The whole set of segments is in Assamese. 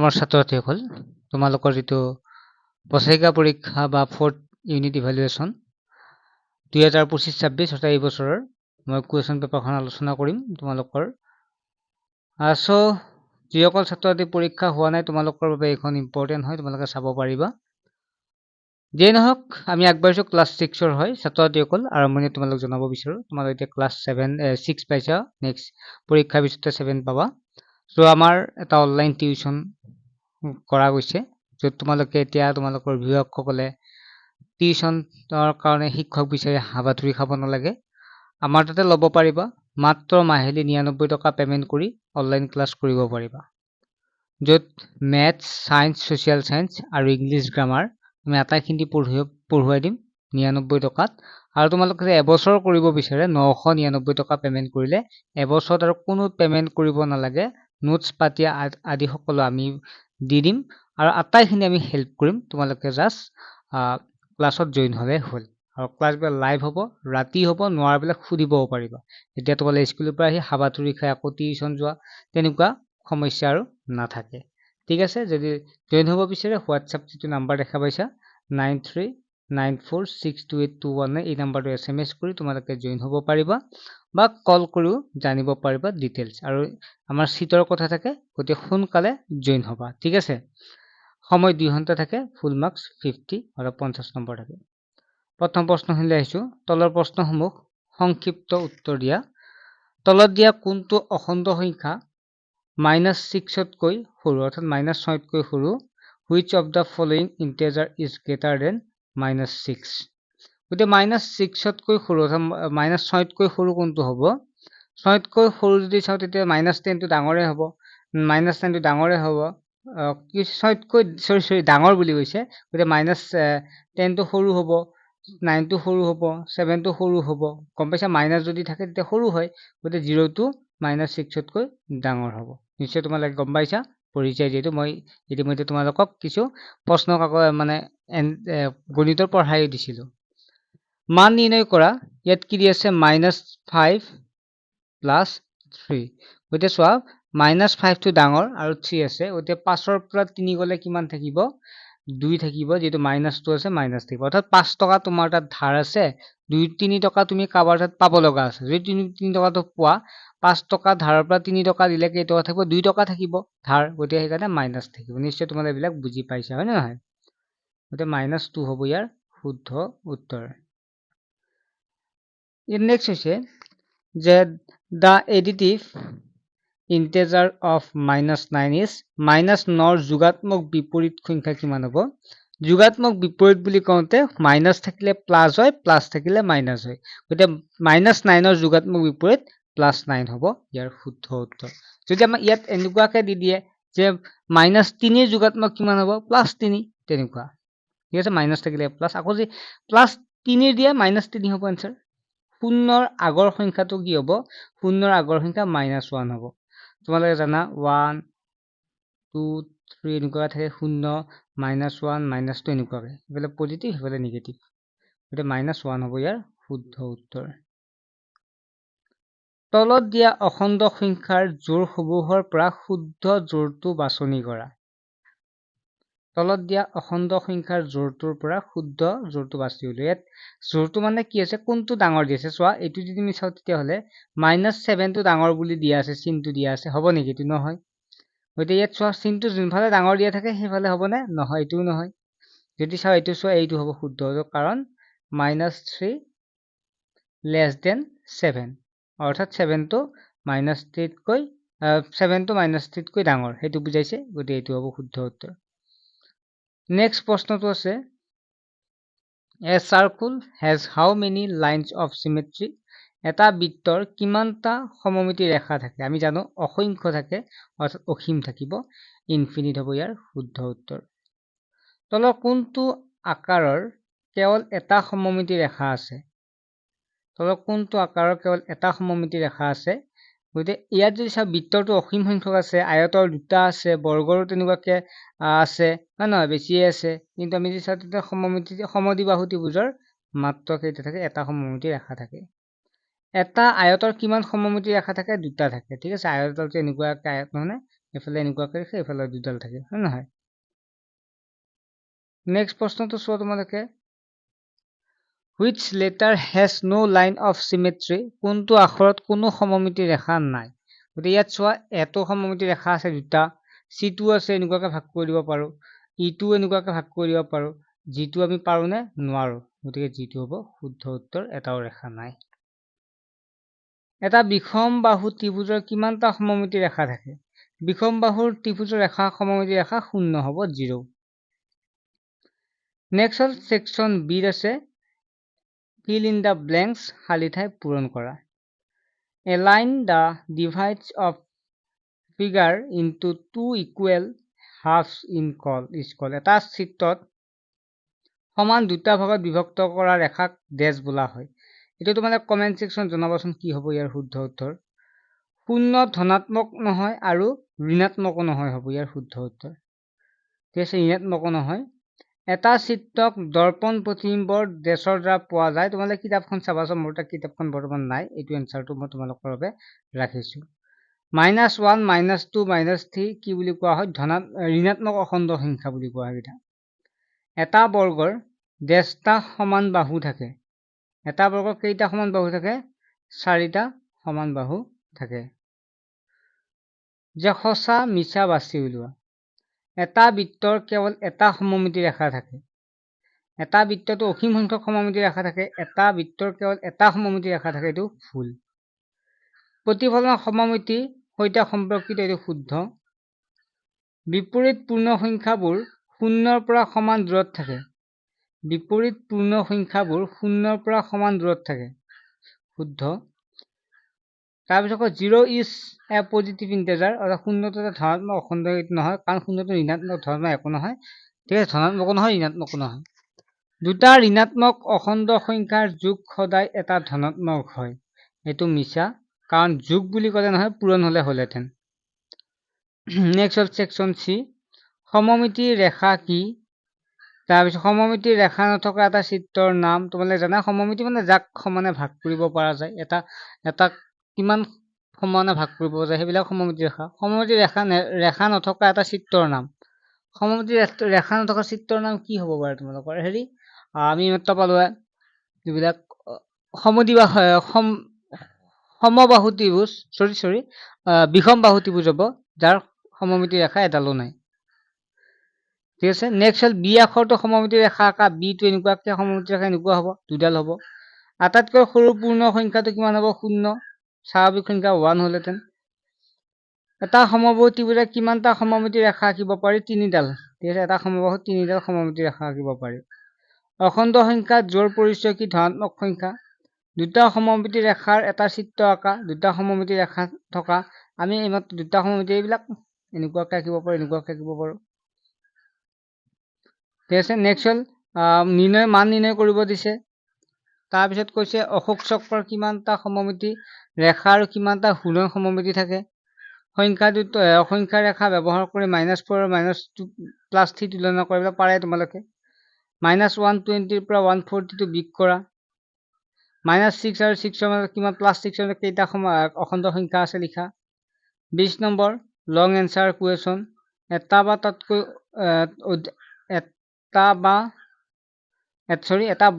মোৰ ছাত্ৰ-ছাত্ৰীসকল তোমালোকৰ যিটো বছৰেকীয়া পৰীক্ষা বা 4th ইউনিট ইভালুৱেশ্যন 2025-26 অৰ্থাৎ এই বছৰৰ মই কুৱেশ্যন পেপাৰখন আলোচনা কৰিম তোমালোকৰ যিসকল ছাত্ৰ-ছাত্ৰী পৰীক্ষা হোৱা নাই তোমালোকৰ বাবে এইখন ইম্পৰ্টেণ্ট হয়, তোমালোকে চাব পাৰিবা। যিয়ে নহওক আমি আগবাঢ়িছোঁ ক্লাছ 6ৰ হয় ছাত্ৰ-ছাত্ৰীসকল। আৰম্ভণি তোমালোক জনাব বিচাৰোঁ তোমালোক এতিয়া ক্লাছ 6 পাইছা, নেক্সট পৰীক্ষাৰ পিছতে 7 পাবা। আমাৰ এটা অনলাইন টিউশ্যন কৰা গৈছে, য'ত তোমালোকে এতিয়া তোমালোকৰ অভিভাৱকসকলে টিউশ্যনৰ কাৰণে শিক্ষক বিচাৰি হাবাথুৰি খাব নালাগে। আমাৰ তাতে ল'ব পাৰিবা, মাত্ৰ মাহিলী 99 টকা পে'মেণ্ট কৰি অনলাইন ক্লাছ কৰিব পাৰিবা, য'ত মেথছ, ছায়েন্স, ছ'চিয়েল ছায়েন্স আৰু ইংলিছ গ্ৰামাৰ আমি আটাইখিনি পঢ়ুৱাই দিম 99 টকাত। আৰু তোমালোকে এবছৰ কৰিব বিচাৰে 999 টকা পে'মেণ্ট কৰিলে এবছৰত আৰু কোনো পে'মেণ্ট কৰিব নালাগে। নোটছ পাতি আদি সকলো আমি দি দিম আৰু আটাইখিনি আমি হেল্প কৰিম। তোমালোকে জাষ্ট ক্লাছত জইন হ'লে হ'ল। আৰু ক্লাছবিলাক লাইভ হ'ব, ৰাতি হ'ব, নোৱাৰাবিলাক সুধিবও পাৰিবা। এতিয়া তোমালোকে স্কুলৰ পৰা আহি হাবাথুৰি খাই আকৌ টিউশ্যন যোৱা তেনেকুৱা সমস্যা আৰু নাথাকে। ঠিক আছে, যদি জইন হ'ব বিচাৰে হোৱাটছআপ যিটো নাম্বাৰ দেখা পাইছা 9394628219 এই নাম্বাৰটো SMS কৰি তোমালোকে জইন হ'ব পাৰিবা বা কল কৰিও জানিব পাৰিবা ডিটেইলছ। আৰু আমাৰ চিটৰ কথা থাকে, গতিকে সোনকালে জইন হ'বা। ঠিক আছে, সময় 2 ঘণ্টা থাকে, ফুল মাৰ্কছ 50 আৰু 50 নম্বৰ থাকে। প্ৰথম প্ৰশ্নখিনিলৈ আহিছোঁ। তলৰ প্ৰশ্নসমূহ সংক্ষিপ্ত উত্তৰ দিয়া। তলত দিয়া কোনটো অখণ্ড সংখ্যা -6তকৈ সৰু, অৰ্থাৎ -6তকৈ সৰু? Which of the following integer is greater than -6? গতিকে -6তকৈ সৰু অৰ্থাৎ -6তকৈ সৰু কোনটো হ'ব? 6তকৈ সৰু যদি চাওঁ তেতিয়া -10টো ডাঙৰে হ'ব, -10টো ডাঙৰে হ'ব। 6তকৈ ডাঙৰ বুলি কৈছে, গতিকে -10টো সৰু হ'ব, 9টো সৰু হ'ব, 7টো সৰু হ'ব। গম পাইছা, মাইনাছ যদি থাকে তেতিয়া সৰু হয়, গতিকে 0টো -6তকৈ ডাঙৰ হ'ব। নিশ্চয় তোমালোকে গম পাইছা, পঢ়িছা যিহেতু। মই ইতিমধ্যে তোমালোকক কিছু প্ৰশ্ন গণিতৰ পঢ়াই দিছিলোঁ। মান নিৰ্ণয় কৰা, ইয়াত কি দি আছে? -5 + 3। গতিকে চোৱা, -5টো ডাঙৰ আৰু 3 আছে, গতিকে 5ৰ পৰা 3 গ'লে কিমান থাকিব? 2 থাকিব, যিহেতু মাইনাছটো আছে মাইনাছ থাকিব। অৰ্থাৎ 5 টকা তোমাৰ তাত ধাৰ আছে, 2-3 টকা তুমি কাৰোবাৰ তাত পাব লগা আছে। যদি 3 টকাটো পোৱা, 5 টকা ধাৰৰ পৰা 3 টকা দিলে কেই টকা থাকিব? 2 টকা থাকিব ধাৰ, গতিকে সেইকাৰণে মাইনাছ থাকিব। নিশ্চয় তোমালোকে এইবিলাক বুজি পাইছা, হয় নে নহয়? গতিকে -2 হ'ব ইয়াৰ শুদ্ধ উত্তৰ। নেক্সট হৈছে যে the additive integer of -9 is -9ৰ যোগাত্মক বিপৰীত সংখ্যা কিমান হ'ব? যোগাত্মক বিপৰীত বুলি কওঁতে মাইনাছ থাকিলে প্লাছ হয়, প্লাছ থাকিলে মাইনাছ হয়। গতিকে -9ৰ যোগাত্মক বিপৰীত +9 হ'ব ইয়াৰ শুদ্ধ উত্তৰ। যদি আমাক ইয়াত এনেকুৱাকে দি দিয়ে যে -3ৰ যোগাত্মক কিমান হ'ব? +3, তেনেকুৱা। ঠিক আছে, মাইনাছ থাকিলে প্লাছ, আকৌ যদি +3 দিয়ে -3 হ'ব এনচাৰ। শূন্যৰ আগৰ সংখ্যাটো কি হ'ব? শূন্যৰ আগৰ সংখ্যা -1 হ'ব। তোমালোকে জানা 1, 2, 3 এনেকুৱা থাকে, 0, -1, -2 এনেকুৱাকে, সেইফালে পজিটিভ সেইফালে নিগেটিভ। গতিকে -1 হ'ব ইয়াৰ শুদ্ধ উত্তৰ। তলত দিয়া অখণ্ড সংখ্যাৰ জোড়সমূহৰ পৰা শুদ্ধ জোড়টো বাছনি কৰা। তলত দিয়া অখণ্ড সংখ্যাৰ জোড়টোৰ পৰা শুদ্ধ জোড়টো বাছি উলিওৱা। ইয়াত জোড়টো মানে কি আছে, কোনটো ডাঙৰ দি আছে? চোৱা, এইটো যদি আমি চাওঁ তেতিয়াহ'লে -7টো ডাঙৰ বুলি দিয়া আছে, চিনটো দিয়া আছে, হ'ব নেকি? এইটো নহয়। গতিকে ইয়াত চোৱা, চিনটো যোনফালে ডাঙৰ দিয়া থাকে সেইফালে হ'বনে? নহয়, এইটোও নহয়। যদি চাওঁ এইটো চোৱা, এইটো হ'ব শুদ্ধ, কাৰণ -3 < 7, অৰ্থাৎ 7টো -3তকৈ ডাঙৰ, সেইটো বুজাইছে। গতিকে এইটো হ'ব শুদ্ধ উত্তৰ। নেক্সট প্ৰশ্নটো আছে, a circle has how many lines of symmetry? এটা বৃত্তৰ কিমানটা সমমিতি ৰেখা থাকে? আমি জানো অসংখ্য থাকে, অৰ্থাৎ অসীম থাকিব, ইনফিনিট হ'ব ইয়াৰ শুদ্ধ উত্তৰ। তলৰ কোনটো আকাৰৰ কেৱল এটা সমমিতি ৰেখা আছে? তলৰ কোনটো আকাৰৰ কেৱল এটা সমমিতি ৰেখা আছে? গতিকে ইয়াত যদি চাওঁ, বৃত্তৰটো অসীম সংখ্যক আছে, আয়তৰ 2টা আছে, বৰ্গৰো তেনেকুৱাকে আছে, হয় নহয়, বেছিয়ে আছে। কিন্তু আমি যদি চাওঁ তেতিয়া সমদ্বিবাহু ত্ৰিভুজৰ মাত্ৰ কেইটা থাকে? এটা সমমিতি ৰেখা থাকে। এটা আয়তৰ কিমান সমমিতি ৰেখা থাকে? 2টা থাকে। ঠিক আছে, আয়তটো এনেকুৱাকে আয়ত নহয় নে, এফালে এনেকুৱাকৈ ৰাখে, এফালে দুডাল থাকে, হয় নহয়? নেক্সট প্ৰশ্নটো চোৱা তোমালোকে, which letter has no line of symmetry? কোনটো আখৰত কোনো সমমিতি ৰেখা নাই? গতিকে ইয়াত চোৱা এটো সমমিতি ৰেখা আছে দুটা, C2 আছে, এনেকুৱাকৈ ভাগ কৰি দিব পাৰো, E2 এনেকুৱাকৈ ভাগ কৰি দিব পাৰো, G2 আমি পাৰো নে? নোৱাৰো। গতিকে G2 হ'ব শুদ্ধ উত্তৰ, এটাও ৰেখা নাই। এটা বিষম বাহু ত্ৰিভুজৰ কিমানটা সমমিতি ৰেখা থাকে? বিষম বাহুৰ ত্ৰিভুজৰ ৰেখা সমমিতি ৰেখা 0 হ'ব, 0। নেক্সট হ'ল সেকশন বি আছে, fill in the blanks, খালি ঠাই পূৰণ কৰা। Align the divides of figure into two equal halves in is called. এটা চিত্ৰত সমান দুটা ভাগত বিভক্ত কৰা ৰেখাক ডেশ বোলা হয়। এইটো তোমালোকে কমেন্ট সেকশন জনাবাচোন কি হ'ব ইয়াৰ শুদ্ধ উত্তৰ। শূন্য ধনাত্মক নহয় আৰু ঋণাত্মকো নহয় হ'ব ইয়াৰ শুদ্ধ উত্তৰ। ঠিক আছে, ঋণাত্মকো নহয়। এটা চিত্ৰক দৰ্পণ প্ৰতিবিম্বৰ ডেশৰ দ্বাৰা পোৱা যায়। তোমালোকে কিতাপখন চাবাচোন, মোৰ তাত কিতাপখন বৰ্তমান নাই, এইটো এনসাৰটো মই তোমালোকৰ বাবে ৰাখিছো। -1, -2, -3 কি বুলি কোৱা হয়? ঋণাত্মক অখণ্ড সংখ্যা বুলি কোৱা হয়। এটা বৰ্গৰ ডেশটা সমান বাহু থাকে। এটা বৰ্গৰ কেইটা সমান বাহু থাকে? 4টা সমান বাহু থাকে। যে সঁচা মিছা বাছি উলিওৱা। এটা বৃত্তৰ কেৱল এটা সমমিতি ৰেখা থাকে। এটা বৃত্তটো অসীম সংখ্যক সমমিতি ৰেখা থাকে, এটা বৃত্তৰ কেৱল এটা সমমিতি ৰেখা থাকে, এইটো ভুল। প্ৰতিফলন সমমিতি সৈতে সম্পৰ্কিত, এইটো শুদ্ধ। বিপৰীত পূৰ্ণ সংখ্যাবোৰ 0ৰ পৰা সমান দূৰত থাকে। বিপৰীত পূৰ্ণ সংখ্যাবোৰ 0ৰ পৰা সমান দূৰত থাকে, শুদ্ধ। তাৰপিছত 0 is a positive integer, অৰ্থাৎ 0টো এটা ধনাত্মক অখণ্ড নহয়, কাৰণ 0টো ঋণাত্মক ধনাত্মক একো নহয়। ঠিক আছে, ধনাত্মকো নহয় ঋণাত্মকো নহয়। দুটা ঋণাত্মক অখণ্ড সংখ্যাৰ যোগ সদায় এটা ধনাত্মক হয়, এইটো মিছা, কাৰণ যোগ বুলি ক'লে নহয়, পূৰণ হ'লে হ'লহেঁতেন। নেক্সট হ'ল সেকশন চি, সমমিতি ৰেখা কি? তাৰপিছত সমমিতি ৰেখা নথকা এটা চিত্ৰৰ নাম। তোমালোকে জানা সমমিতি মানে যাক সমানে ভাগ কৰিব পৰা যায়, এটা কিমান সমানে ভাগ কৰিব পৰা যায়, সেইবিলাক সমমিতি ৰেখা। সমমিতি ৰেখা নথকা এটা চিত্ৰৰ নাম। সমমিতি ৰেখা নথকা চিত্ৰৰ নাম কি হ'ব পাৰে তোমালোকৰ? আমি মাত্ৰ পালো যিবিলাক সমবাহু ত্ৰিভুজ, বিষম বাহু ত্ৰিভুজ হ'ব, যাৰ সমমিতি ৰেখা এডালো নাই। ঠিক আছে, নেক্সট হ'ল বি আখৰটো সমমিতি ৰেখা আঁকা, বিটো এনেকুৱাকে সমমিতি ৰেখা এনেকুৱা হ'ব, দুডাল হ'ব। আটাইতকৈ সৰু পূৰ্ণ সংখ্যাটো কিমান হ'ব? 0, স্বাভাৱিক সংখ্যা 1 হ'লহেঁতেন। এটা সমবাহু ত্ৰিভুজে কিমানটা সমমিতি ৰেখা আঁকিব পাৰি? 3ডাল। ঠিক আছে, এটা সমবাহু 3ডাল সমমিতি ৰেখা আঁকিব পাৰি। অখণ্ড সংখ্যা যোৰ পৰিচয় কি? ধনাত্মক সংখ্যা। দুটা সমমিতি ৰেখাৰ এটা চিত্ৰ আঁকা, দুটা সমমিতি ৰেখা থকা। আমি এইমাত্ৰ দুটা সমমিতি, এইবিলাক এনেকুৱাকে আঁকিব পাৰো, এনেকুৱাকে আঁকিব পাৰো। ঠিক আছে, নেক্সট হ'ল মান নিৰ্ণয় কৰিব দিছে। তাৰপিছত কৈছে অশোক চক্ৰৰ কিমানটা সমমিতি ৰেখা আৰু কিমানটা ঘূৰ্ণন সমমিতি থাকে। সংখ্যা ৰেখা ব্যৱহাৰ কৰি -4 আৰু +3 তুলনা কৰিব পাৰে তোমালোকে। -120 পৰা 142 বিয়োগ কৰা। -6 আৰু 6ৰ মাজত কিমান +6ৰ কেইটা অখণ্ড সংখ্যা আছে লিখা। 20 নম্বৰ লং এনসাৰ কুৱেশ্যন। এটা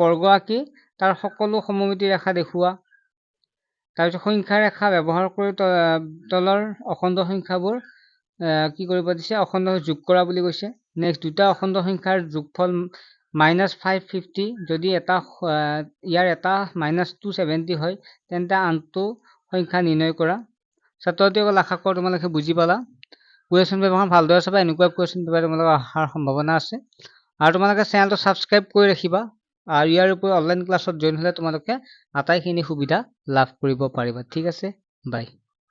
বৰ্গ আঁকি তাৰ সকলো সমমিতি ৰেখা দেখুওৱা। তাৰপিছত সংখ্যা ৰেখা ব্যৱহাৰ কৰি তলৰ অখণ্ড সংখ্যাবোৰ কি কৰিব দিছে? অখণ্ড যোগ কৰা বুলি কৈছে। নেক্সট দুটা অখণ্ড সংখ্যাৰ যোগফল -550, যদি ইয়াৰ এটা -270 হয়, তেন্তে আনটো সংখ্যা নিৰ্ণয় কৰা। ছাত্ৰ-ছাত্ৰীসকল আশা কৰোঁ তোমালোকে বুজি পালা। কুৱেশ্যন পেপাৰখন ভালদৰে চাবা, এনেকুৱা কুৱেশ্যন পেপাৰ তোমালোকৰ অহাৰ সম্ভাৱনা আছে। আৰু তোমালোকে চেনেলটো ছাবস্ক্ৰাইব কৰি ৰাখিবা। আৰু ইয়াৰ উপৰি অনলাইন ক্লাছত জইন হ'লে তোমালোকে আটাইখিনি সুবিধা লাভ কৰিব পাৰিবা। ঠিক আছে, বাই।